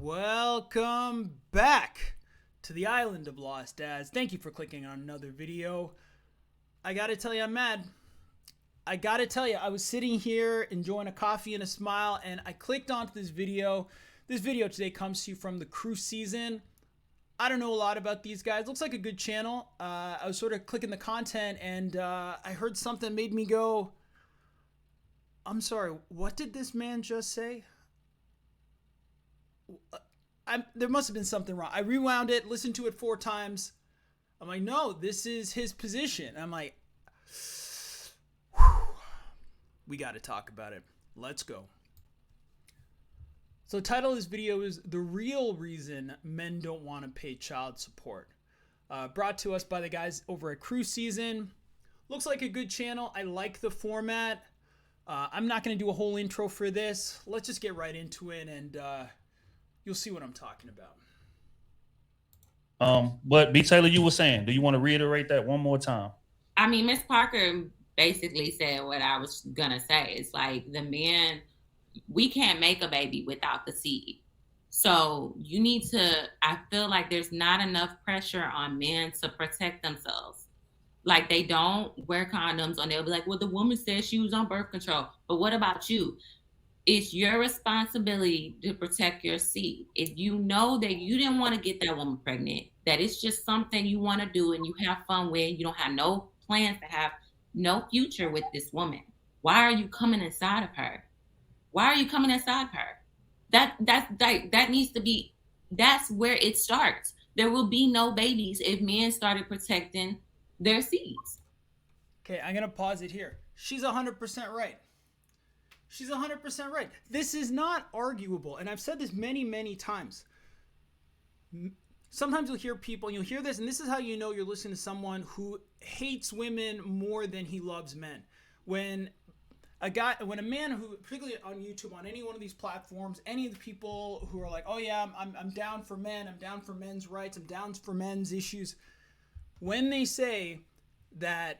Welcome back to the Island of Lost Dads. Thank you for clicking on another video. I gotta tell you, I'm mad. I gotta tell you, I was sitting here enjoying a coffee and a smile, and I clicked onto this video. This video today comes to you from the Cruise Season. I don't know a lot about these guys. Looks like a good channel. I was sort of clicking the content, and I heard something that made me go, I'm sorry, what did this man just say? There must have been something wrong. I rewound it, listened to it 4 times. I'm like, no, this is his position. I'm like, we got to talk about it. Let's go. So the title of this video is The Real Reason Men Don't Want to Pay Child Support. Brought to us by the guys over at Cruise Season. Looks like a good channel. I like the format. I'm not going to do a whole intro for this. Let's just get right into it, and you'll see what I'm talking about. But B. Taylor, you were saying, do you want to reiterate that one more time? I mean, Miss Parker basically said what I was gonna say. It's like the man, we can't make a baby without the seed. So you need to, I feel like there's not enough pressure on men to protect themselves. Like they don't wear condoms, and they'll be like, well, the woman said she was on birth control. But what about you? It's your responsibility to protect your seed. If you know that you didn't want to get that woman pregnant, that it's just something you want to do and you have fun with, you don't have no plans to have no future with this woman. Why are you coming inside of her? Why are you coming inside of her? That needs to be, that's where it starts. There will be no babies if men started protecting their seeds. Okay, I'm going to pause it here. She's 100% right. She's 100% right. This is not arguable. And I've said this many, many times. Sometimes you'll hear people, and you'll hear this, and this is how you know you're listening to someone who hates women more than he loves men. When a man who, particularly on YouTube, on any one of these platforms, any of the people who are like, oh yeah, I'm down for men, I'm down for men's rights, I'm down for men's issues. When they say that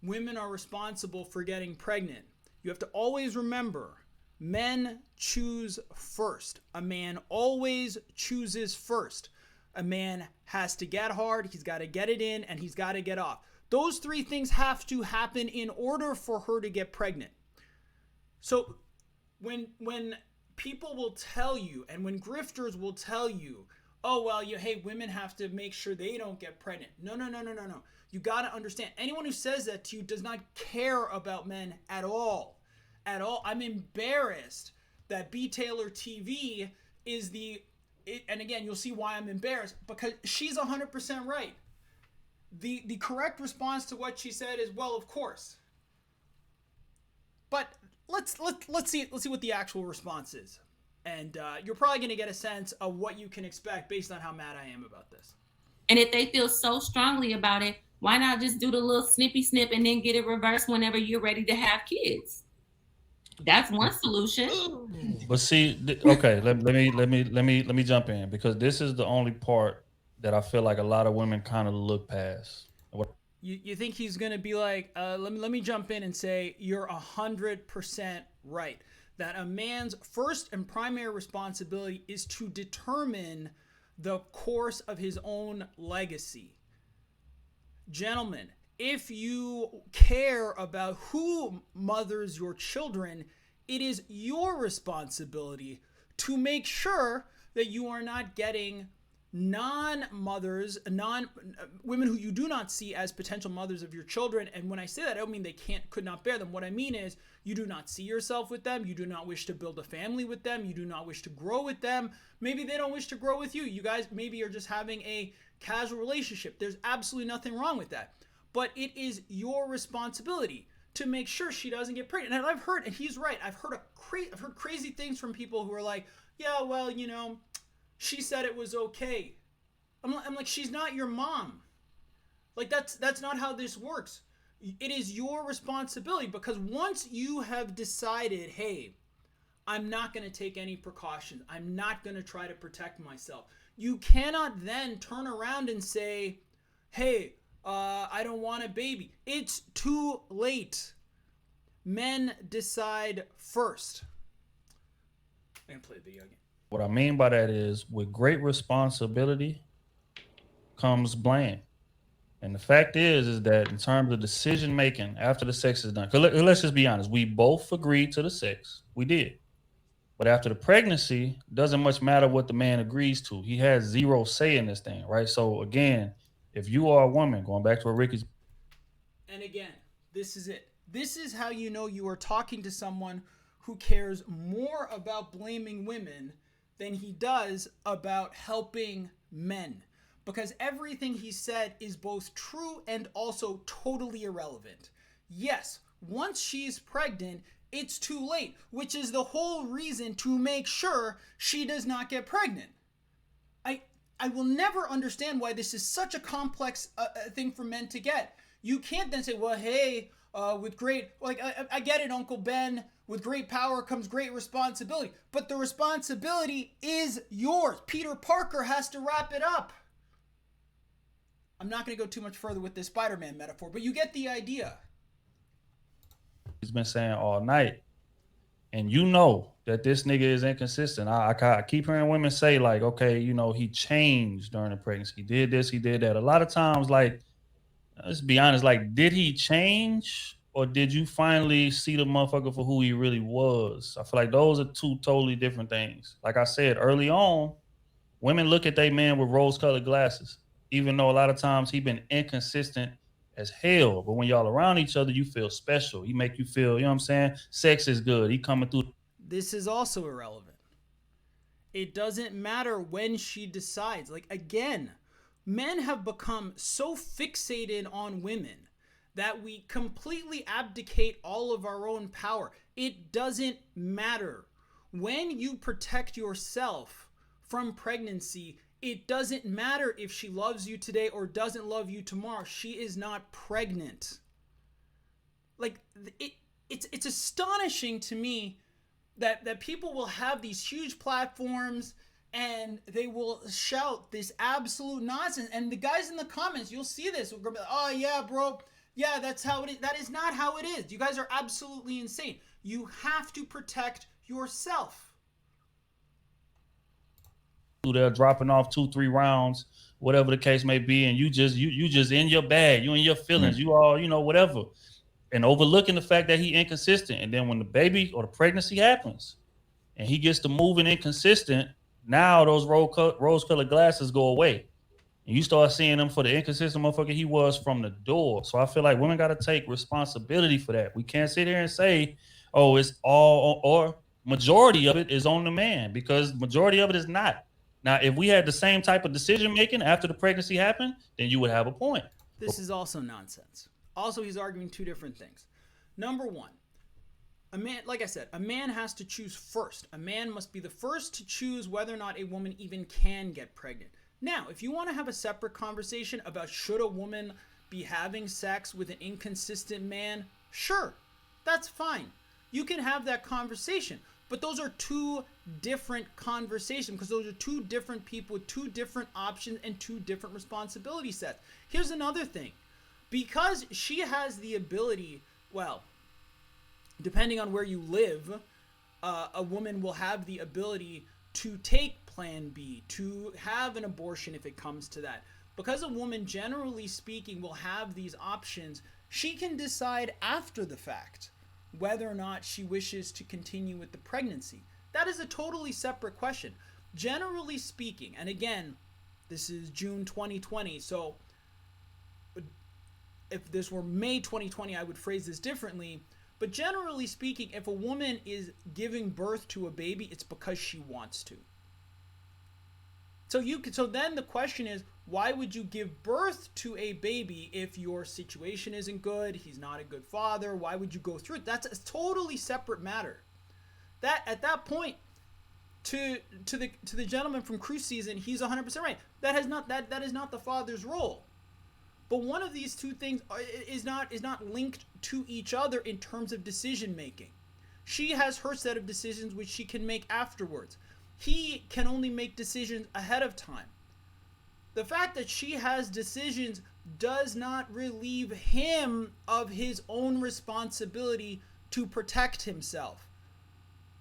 women are responsible for getting pregnant, you have to always remember, men choose first. A man always chooses first. A man has to get hard, he's got to get it in, and he's got to get off. Those 3 things have to happen in order for her to get pregnant. So when people will tell you, and when grifters will tell you, oh, well, hey, women have to make sure they don't get pregnant. No. You got to understand, anyone who says that to you does not care about men at all. At all. I'm embarrassed that B. Taylor TV is and again, you'll see why I'm embarrassed, because she's 100% right. The correct response to what she said is, well, of course. But let's see what the actual response is. And you're probably going to get a sense of what you can expect based on how mad I am about this. And if they feel so strongly about it, why not just do the little snippy snip and then get it reversed whenever you're ready to have kids? That's one solution. But see, okay, let me jump in, because this is the only part that I feel like a lot of women kind of look past. You think he's going to be like, let me jump in and say, you're 100% right. That a man's first and primary responsibility is to determine the course of his own legacy. Gentlemen, if you care about who mothers your children, it is your responsibility to make sure that you are not getting non-mothers, women who you do not see as potential mothers of your children. And when I say that, I don't mean they could not bear them. What I mean is you do not see yourself with them. You do not wish to build a family with them. You do not wish to grow with them. Maybe they don't wish to grow with you. You guys maybe are just having a casual relationship. There's absolutely nothing wrong with that. But it is your responsibility to make sure she doesn't get pregnant. And I've heard, and he's right, I've heard crazy things from people who are like, yeah, well, she said it was okay. I'm like, she's not your mom. Like, that's not how this works. It is your responsibility, because once you have decided, hey, I'm not going to take any precautions, I'm not going to try to protect myself, you cannot then turn around and say, hey, I don't want a baby. It's too late. Men decide first. I'm going to play the video again. What I mean by that is, with great responsibility comes blame. And the fact is that in terms of decision making after the sex is done, because let's just be honest, we both agreed to the sex. We did. But after the pregnancy, doesn't much matter what the man agrees to. He has zero say in this thing, right? So again, if you are a woman, going back to what Ricky's. And again, this is it. This is how you know you are talking to someone who cares more about blaming women than he does about helping men. Because everything he said is both true and also totally irrelevant. Yes, once she's pregnant, it's too late, which is the whole reason to make sure she does not get pregnant. I will never understand why this is such a complex thing for men to get. You can't then say, well, hey, with great, like, I get it, Uncle Ben, with great power comes great responsibility. But the responsibility is yours. Peter Parker has to wrap it up. I'm not going to go too much further with this Spider-Man metaphor, but you get the idea. He's been saying all night. And you know that this nigga is inconsistent. I keep hearing women say, like, okay, you know, he changed during the pregnancy. He did this, he did that. A lot of times, like, let's be honest, like, did he change or did you finally see the motherfucker for who he really was? I feel like those are two totally different things. Like I said early on, women look at their man with rose-colored glasses, even though a lot of times he been inconsistent as hell. But when y'all around each other, you feel special. He make you feel, you know what I'm saying? Sex is good. He coming through. This is also irrelevant. It doesn't matter when she decides. Like, again, men have become so fixated on women that we completely abdicate all of our own power. It doesn't matter. When you protect yourself from pregnancy, it doesn't matter if she loves you today or doesn't love you tomorrow. She is not pregnant. Like, it's astonishing to me that people will have these huge platforms and they will shout this absolute nonsense. And the guys in the comments, you'll see this. Will be like, oh yeah, bro. Yeah, that's how it is. That is not how it is. You guys are absolutely insane. You have to protect yourself. They're dropping off 2-3 rounds, whatever the case may be, and you just in your bag, you in your feelings, you all, you know, whatever, and overlooking the fact that he inconsistent. And then when the baby or the pregnancy happens and he gets to moving inconsistent, now those rose-colored glasses go away and you start seeing him for the inconsistent motherfucker he was from the door. So I feel like women got to take responsibility for that. We can't sit here and say, oh, it's all, or majority of it is on the man, because majority of it is not. Now, if we had the same type of decision making after the pregnancy happened, then you would have a point. This is also nonsense. Also, he's arguing two different things. Number one, a man, like I said, a man has to choose first. A man must be the first to choose whether or not a woman even can get pregnant. Now, if you want to have a separate conversation about should a woman be having sex with an inconsistent man, sure, that's fine. You can have that conversation. But those are two different conversations, because those are two different people with two different options and two different responsibility sets. Here's another thing. Because she has the ability, well, depending on where you live, a woman will have the ability to take Plan B, to have an abortion if it comes to that. Because a woman, generally speaking, will have these options, she can decide after the fact whether or not she wishes to continue with the pregnancy. That is a totally separate question. Generally speaking, and again, this is June 2020, so if this were May 2020, I would phrase this differently. But generally speaking, if a woman is giving birth to a baby, it's because she wants to. So then the question is, why would you give birth to a baby if your situation isn't good, he's not a good father? Why would you go through it? That's a totally separate matter. That at that point, to the gentleman from Cruise Season, he's 100% right. That is not the father's role. But one of these two things is not linked to each other in terms of decision making. She has her set of decisions which she can make afterwards. He can only make decisions ahead of time. The fact that she has decisions does not relieve him of his own responsibility to protect himself.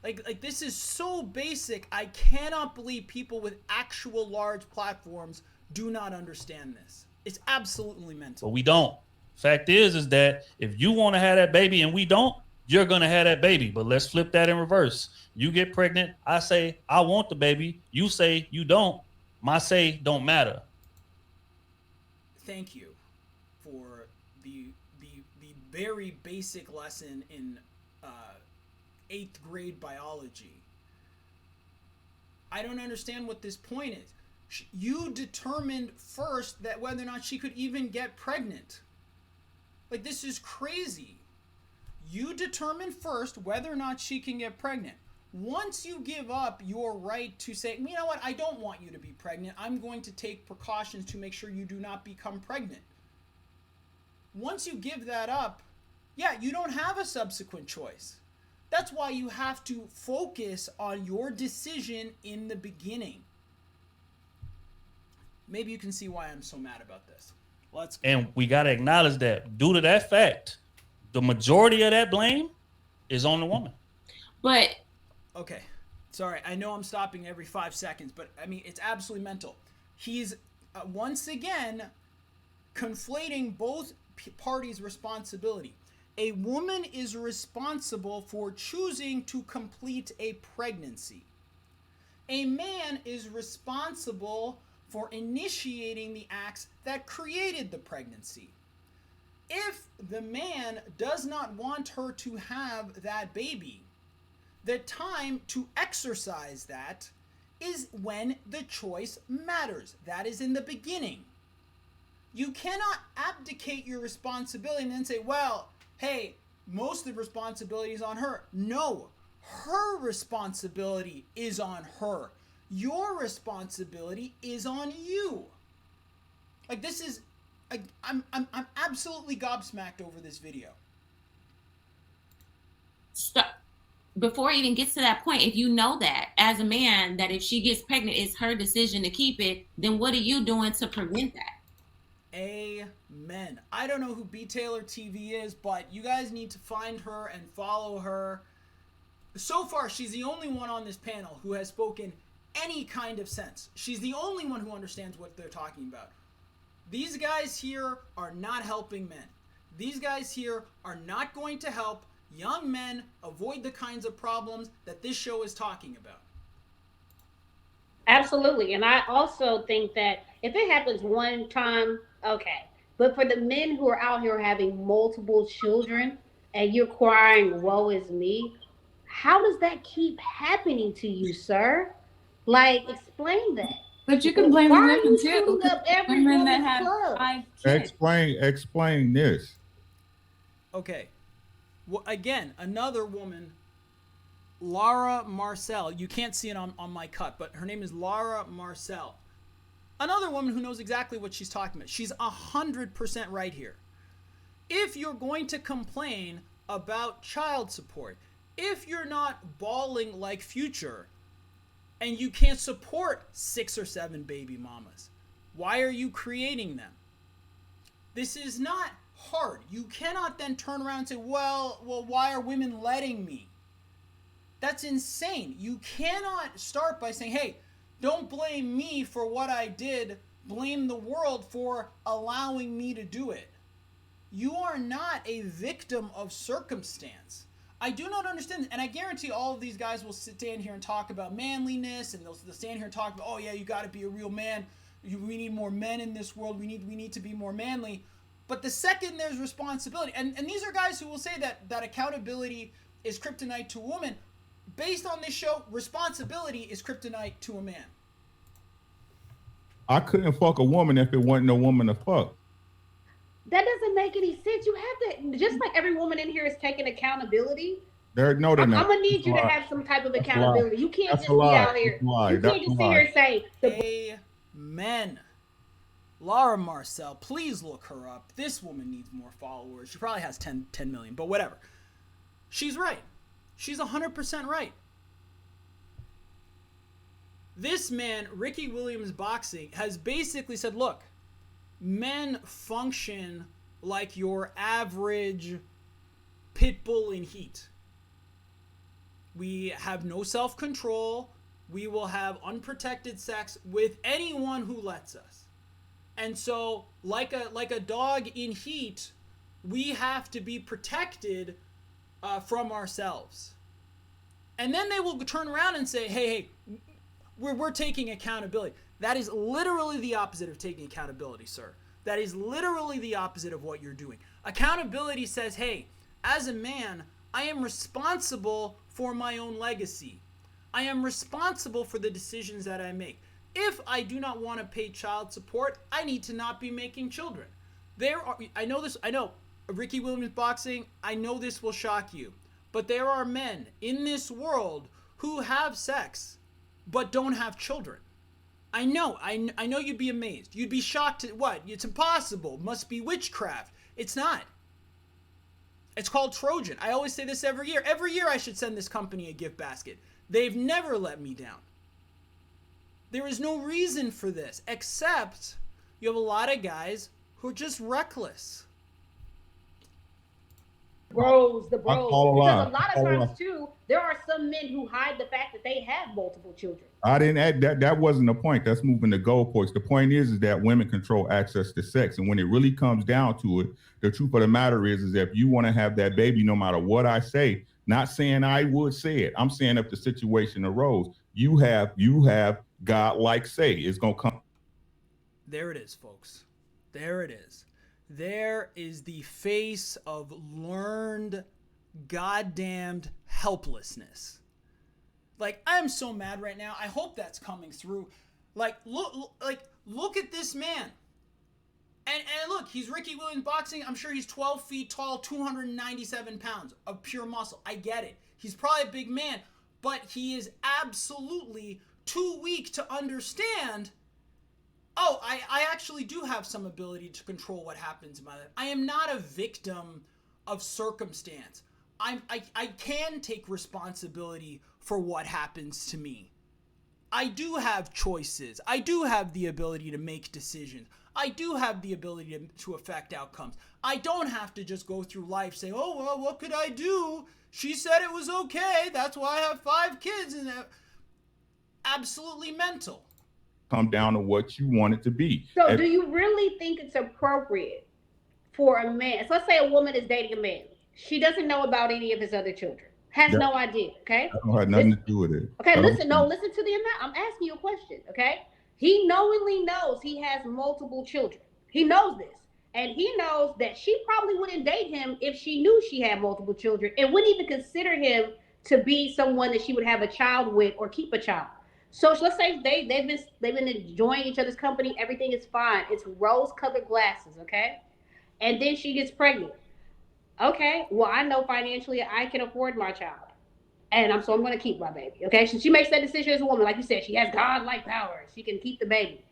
Like this is so basic. I cannot believe people with actual large platforms do not understand this. It's absolutely mental. But we don't. Fact is that if you want to have that baby and we don't, you're gonna have that baby. But let's flip that in reverse. You get pregnant. I say I want the baby. You say you don't. My say don't matter. Thank you for the very basic lesson in 8th grade biology. I don't understand what this point is. You determined first that whether or not she could even get pregnant. Like, this is crazy. You determine first whether or not she can get pregnant. Once you give up your right to say, you know what, I don't want you to be pregnant, I'm going to take precautions to make sure you do not become pregnant. Once you give that up, yeah, you don't have a subsequent choice. That's why you have to focus on your decision in the beginning. Maybe you can see why I'm so mad about this. Let's go. And we got to acknowledge that due to that fact, the majority of that blame is on the woman. But okay, sorry, I know I'm stopping every 5 seconds, but I mean, it's absolutely mental. He's once again conflating both parties' responsibility. A woman is responsible for choosing to complete a pregnancy. A man is responsible for initiating the acts that created the pregnancy. If the man does not want her to have that baby, the time to exercise that is when the choice matters. That is in the beginning. You cannot abdicate your responsibility and then say, well, hey, most of the responsibility is on her. No, her responsibility is on her. Your responsibility is on you. Like, this is, I'm absolutely gobsmacked over this video. stop. Before it even gets to that point, if you know that as a man, that if she gets pregnant, it's her decision to keep it, then what are you doing to prevent that? Amen. I don't know who B. Taylor TV is, but you guys need to find her and follow her. So far, she's the only one on this panel who has spoken any kind of sense. She's the only one who understands what they're talking about. These guys here are not helping men. These guys here are not going to help young men avoid the kinds of problems that this show is talking about. Absolutely. And I also think that if it happens one time, okay. But for the men who are out here having multiple children and you're crying, woe is me, how does that keep happening to you, sir? Like, explain that. But you can blame the Why are women you too. shooting up every Women that woman's have club? 5 kids. Explain this. Okay. Well, again, another woman, Laura Marcel. You can't see it on my cut, but her name is Laura Marcel. Another woman who knows exactly what she's talking about. She's 100% right here. If you're going to complain about child support, if you're not bawling like Future, and you can't support 6 or 7 baby mamas, why are you creating them? This is not hard. You cannot then turn around and say, well, why are women letting me? That's insane. You cannot start by saying, hey, don't blame me for what I did. Blame the world for allowing me to do it. You are not a victim of circumstance. I do not understand, and I guarantee all of these guys will stand here and talk about manliness, and they'll stand here and talk about, oh yeah, you got to be a real man. We need more men in this world. We need to be more manly. But the second there's responsibility, and these are guys who will say that accountability is kryptonite to a woman. Based on this show, responsibility is kryptonite to a man. I couldn't fuck a woman if it wasn't no woman to fuck. That doesn't make any sense. You have to, just like every woman in here is taking accountability. They're not. I'm gonna need you to have some type of accountability. You can't just be out here. You can't just sit here and say Amen. Laura Marcel, please look her up. This woman needs more followers. She probably has 10 million, but whatever. She's right. She's 100% right. This man, Ricky Williams Boxing, has basically said, look, men function like your average pit bull in heat. We have no self-control. We will have unprotected sex with anyone who lets us. And so, like a dog in heat, we have to be protected from ourselves. And then they will turn around and say, hey, we're taking accountability. That is literally the opposite of taking accountability, sir. That is literally the opposite of what you're doing. Accountability says, hey, as a man, I am responsible for my own legacy. I am responsible for the decisions that I make. If I do not want to pay child support, I need to not be making children. I know, Ricky Williams boxing, I know this will shock you, but there are men in this world who have sex but don't have children. I know you'd be amazed. You'd be shocked at what? It's impossible. Must be witchcraft. It's not. It's called Trojan. I always say this every year. Every year I should send this company a gift basket. They've never let me down. There is no reason for this, except you have a lot of guys who are just reckless. The bros. Because a lot of All times along. too, there are some men who hide the fact that they have multiple children. I didn't add that. That wasn't the point. That's moving the goalposts. The point is that women control access to sex, and when it really comes down to it, the truth of the matter is if you want to have that baby, no matter what I say, not saying I would say it, I'm saying if the situation arose, you have God-like say it's gonna come. There it is, folks. There it is. There is the face of learned, goddamned helplessness. Like, I am so mad right now. I hope that's coming through. Like, look at this man. And look, he's Ricky Williams boxing. I'm sure he's 12 feet tall, 297 pounds of pure muscle. I get it. He's probably a big man, but he is absolutely too weak to understand, oh, I actually do have some ability to control what happens in my life. I am not a victim of circumstance. I can take responsibility for what happens to me. I do have choices. I do have the ability to make decisions. I do have the ability to affect outcomes. I don't have to just go through life saying, oh, well, what could I do? She said it was okay. That's why I have 5 kids. And absolutely mental. Come down to what you want it to be. So do you really think it's appropriate for a man? So let's say a woman is dating a man. She doesn't know about any of his other children. Has no idea, okay? I don't have nothing to do with it. Okay, listen to the amount. I'm asking you a question, okay? He knowingly knows he has multiple children. He knows this. And he knows that she probably wouldn't date him if she knew she had multiple children and wouldn't even consider him to be someone that she would have a child with or keep a child. So let's say they've been enjoying each other's company. Everything is fine. It's rose-colored glasses, okay? And then she gets pregnant. Okay, well, I know financially I can afford my child. And I'm going to keep my baby, okay? So she makes that decision as a woman. Like you said, she has God-like powers. She can keep the baby.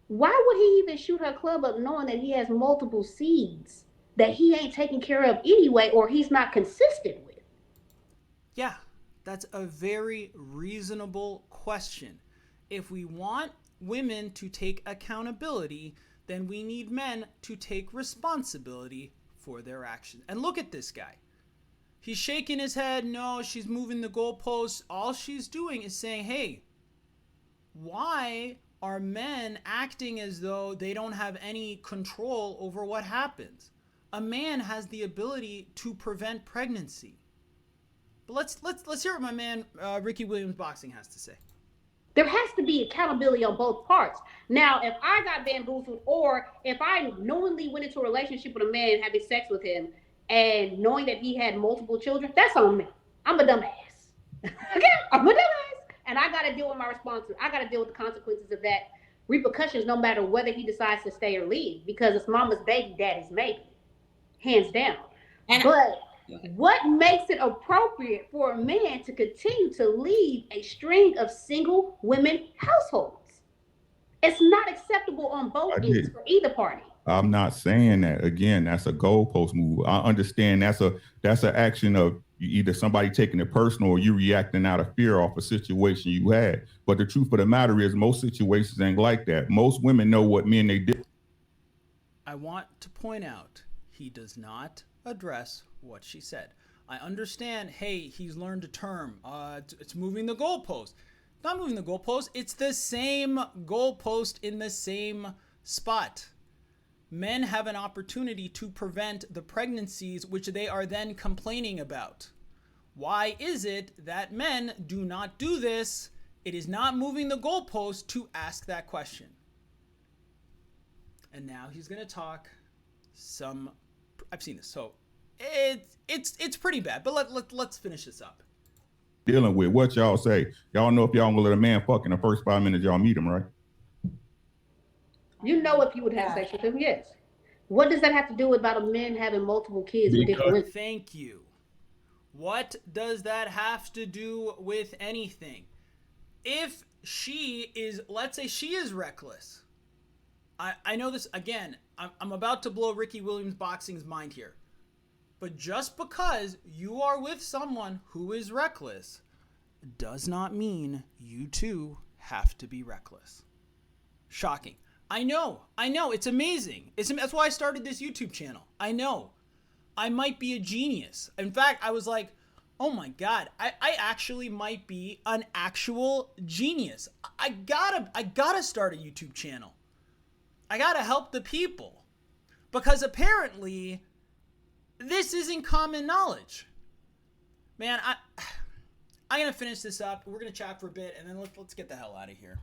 Why would he even shoot her club up knowing that he has multiple seeds that he ain't taking care of anyway or he's not consistent with? Yeah, that's a very reasonable question. If we want women to take accountability, then we need men to take responsibility for their actions. And look at this guy. He's shaking his head. No, she's moving the goalposts. All she's doing is saying, hey, why are men acting as though they don't have any control over what happens? A man has the ability to prevent pregnancy. But let's hear what my man Ricky Williams boxing has to say. There has to be accountability on both parts. Now, if I got bamboozled or if I knowingly went into a relationship with a man and having sex with him and knowing that he had multiple children, that's on me. I'm a dumbass. Okay? I'm a dumbass. And I got to deal with my responsibility. I got to deal with the consequences of that repercussions no matter whether he decides to stay or leave because it's mama's baby, daddy's maybe. Hands down. But what makes it appropriate for a man to continue to lead a string of single women households? It's not acceptable on both ends for either party. I'm not saying that. Again, that's a goalpost move. I understand that's an action of either somebody taking it personal or you reacting out of fear off a situation you had. But the truth of the matter is most situations ain't like that. Most women know what men they did. I want to point out he does not address what she said. I understand, hey, he's learned a term. It's moving the goalpost. Not moving the goalpost. It's the same goalpost in the same spot. Men have an opportunity to prevent the pregnancies which they are then complaining about. Why is it that men do not do this? It is not moving the goalpost to ask that question. And now he's going to talk some. I've seen this, so it's pretty bad. But let's finish this up. Dealing with what y'all say. Y'all know if y'all gonna let a man fuck in the first 5 minutes y'all meet him, right? You know if you would have sex with him, yes. What does that have to do with about a man having multiple kids with different women? Thank you. What does that have to do with anything? If she is, let's say she is reckless. I know this, again, I'm about to blow Ricky Williams Boxing's mind here. But just because you are with someone who is reckless does not mean you too have to be reckless. Shocking. I know, it's amazing. That's why I started this YouTube channel. I know. I might be a genius. In fact, I was like, oh my God, I actually might be an actual genius. I gotta start a YouTube channel. I gotta help the people. Because apparently, this isn't common knowledge. Man, I'm gonna finish this up. We're gonna chat for a bit, and then let's get the hell out of here.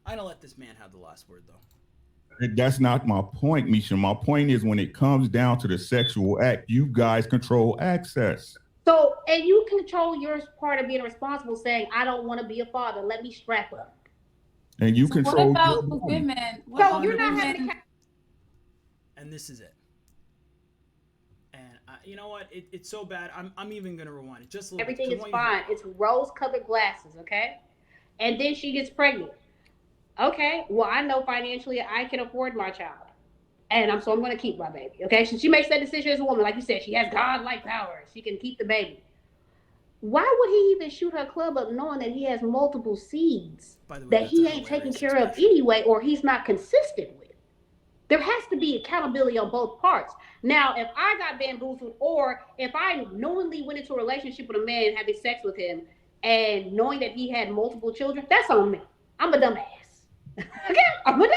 I'm gonna let this man have the last word, though. That's not my point, Misha. My point is when it comes down to the sexual act, you guys control access. So, and you control your part of being responsible, saying, I don't want to be a father. Let me strap up. And you So control. what about the women? What So about you're the not women? having the And this is it. And you know what? It's so bad. I'm even gonna rewind it just a little bit. everything is fine. It's rose-colored glasses, okay? And then she gets pregnant. Okay, well, I know financially I can afford my child. And so I'm going to keep my baby, okay? She makes that decision as a woman. Like you said, she has godlike power. She can keep the baby. Why would he even shoot her club up knowing that he has multiple seeds By the way, that that's he a ain't taking hilarious care of expression. anyway, or he's not consistent with? There has to be accountability on both parts. Now, if I got bamboozled, or if I knowingly went into a relationship with a man having sex with him and knowing that he had multiple children, that's on me. I'm a dumbass. Okay? I'm a dumbass.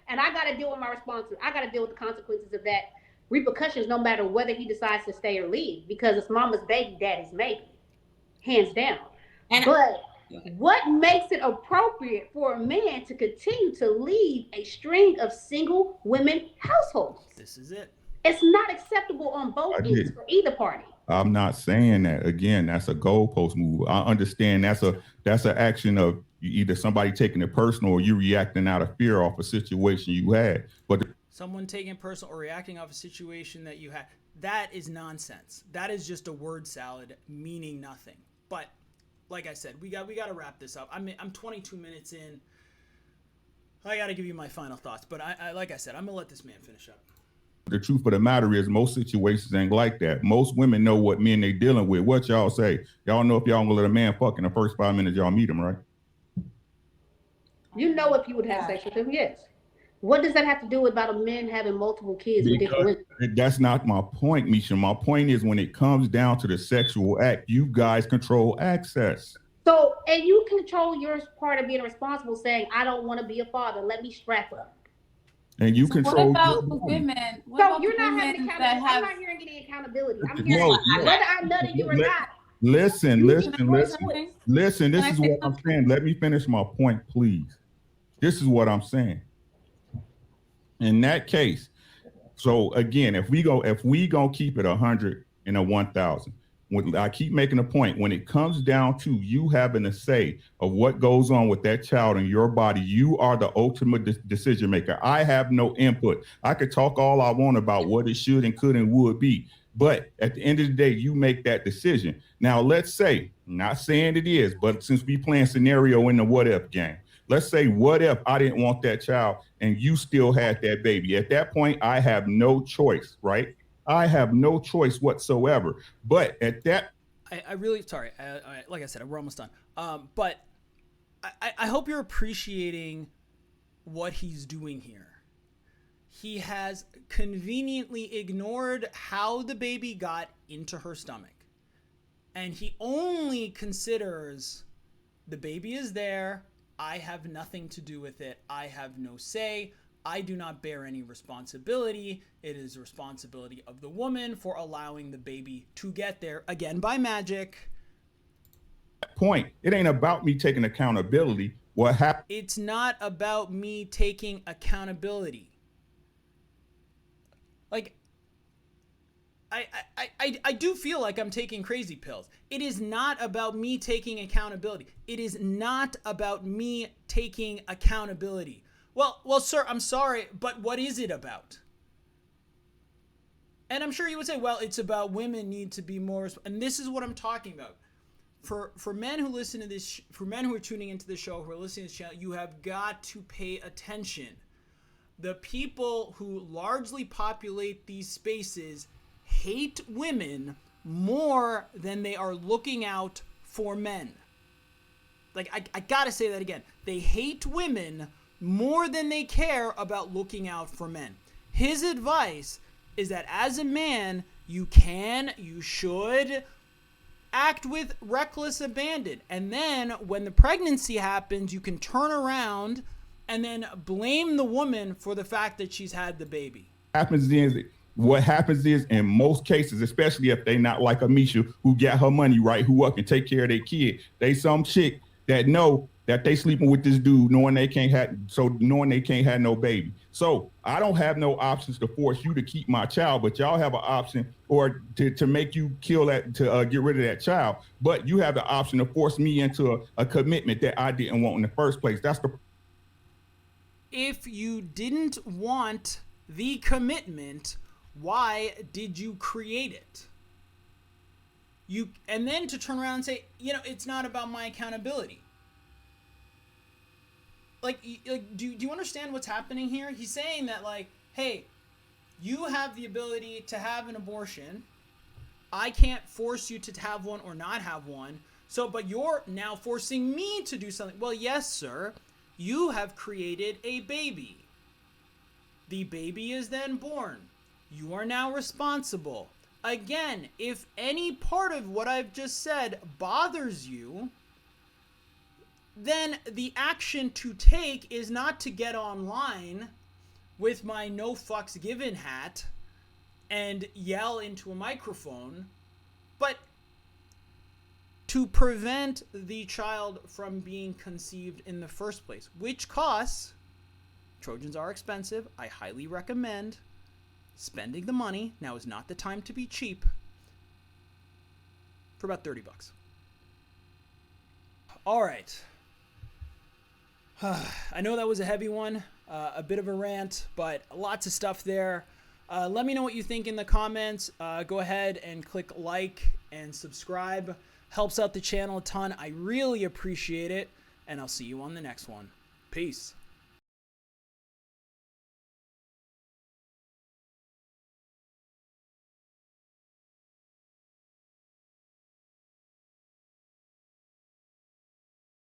And I got to deal with my responsibility. I got to deal with the consequences of that repercussions, no matter whether he decides to stay or leave, because it's mama's baby, daddy's maybe. Hands down. And But what makes it appropriate for a man to continue to lead a string of single women households? This is it. It's not acceptable on both I ends did. for either party. I'm not saying that. Again, that's a goalpost move. I understand that's an action of either somebody taking it personal or you reacting out of fear off a situation you had. But Someone taking personal or reacting off a situation that you had. That is nonsense. That is just a word salad meaning nothing. But like I said, we got to wrap this up. I'm 22 minutes in. I got to give you my final thoughts. But I like I said, I'm gonna let this man finish up. the truth of the matter is most situations ain't like that. Most women know what men they dealing with. What y'all say? Y'all know if y'all gonna let a man fuck in the first 5 minutes y'all meet him, right? You know if you would have sex with him, yes. What does that have to do with about a man having multiple kids with different women? That's not my point, Misha. My point is when it comes down to the sexual act, you guys control access. So, and you control your part of being responsible, saying, I don't want to be a father. Let me strap up. And you So control. what about your the body. women? What So about you're the not having women accountability. that have? I'm not hearing any accountability. I'm No, hearing no. whether I nutted you or Let- not. Listen. Can I say something? Listen, this Can I is say what I'm something? saying. Let me finish my point, please. This is what I'm saying. In that case, so again, if we gonna keep it 100 and a 1,000, I keep making a point. When it comes down to you having a say of what goes on with that child in your body, you are the ultimate decision maker. I have no input. I could talk all I want about what it should and could and would be, but at the end of the day, you make that decision. Now, let's say, not saying it is, but since we playing scenario in the what if game, let's say, what if I didn't want that child and you still had that baby? At that point, I have no choice, right? I have no choice whatsoever. But at that, I really sorry. Like I said, we're almost done. But I hope you're appreciating what he's doing here. He has conveniently ignored how the baby got into her stomach. And he only considers the baby is there. I have nothing to do with it. I have no say. I do not bear any responsibility. It is the responsibility of the woman for allowing the baby to get there, again, by magic. Point. It ain't about me taking accountability. What happened? It's not about me taking accountability. Like, I do feel like I'm taking crazy pills. It is not about me taking accountability. It is not about me taking accountability. Well, sir, I'm sorry, but what is it about? And I'm sure you would say, well, it's about women need to be more, and this is what I'm talking about. For men who listen to this, for men who are tuning into the show, who are listening to this channel, you have got to pay attention. The people who largely populate these spaces hate women more than they are looking out for men. Like, I gotta say that again. They hate women more than they care about looking out for men. His advice is that as a man, you should act with reckless abandon. And then when the pregnancy happens, you can turn around and then blame the woman for the fact that she's had the baby. What happens is, in most cases, especially if they not like Amisha, who got her money right, who up and take care of their kid, they some chick that know that they sleeping with this dude, knowing they can't have no baby. So I don't have no options to force you to keep my child, but y'all have an option or to make you kill that, to get rid of that child. But you have the option to force me into a commitment that I didn't want in the first place. That's the. If you didn't want the commitment, why did you create it? And then to turn around and say, it's not about my accountability. Like, do you understand what's happening here? He's saying that, like, hey, you have the ability to have an abortion. I can't force you to have one or not have one. So, but you're now forcing me to do something. Well, yes, sir. You have created a baby. The baby is then born. You are now responsible. Again, if any part of what I've just said bothers you, then the action to take is not to get online with my no fucks given hat and yell into a microphone, but to prevent the child from being conceived in the first place, which costs. Trojans are expensive. I highly recommend spending the money. Now is not the time to be cheap. For about $30. All right. I know that was a heavy one, a bit of a rant, but lots of stuff there. Let me know what you think in the comments. Go ahead and click like and subscribe. Helps out the channel a ton. I really appreciate it. And I'll see you on the next one. Peace.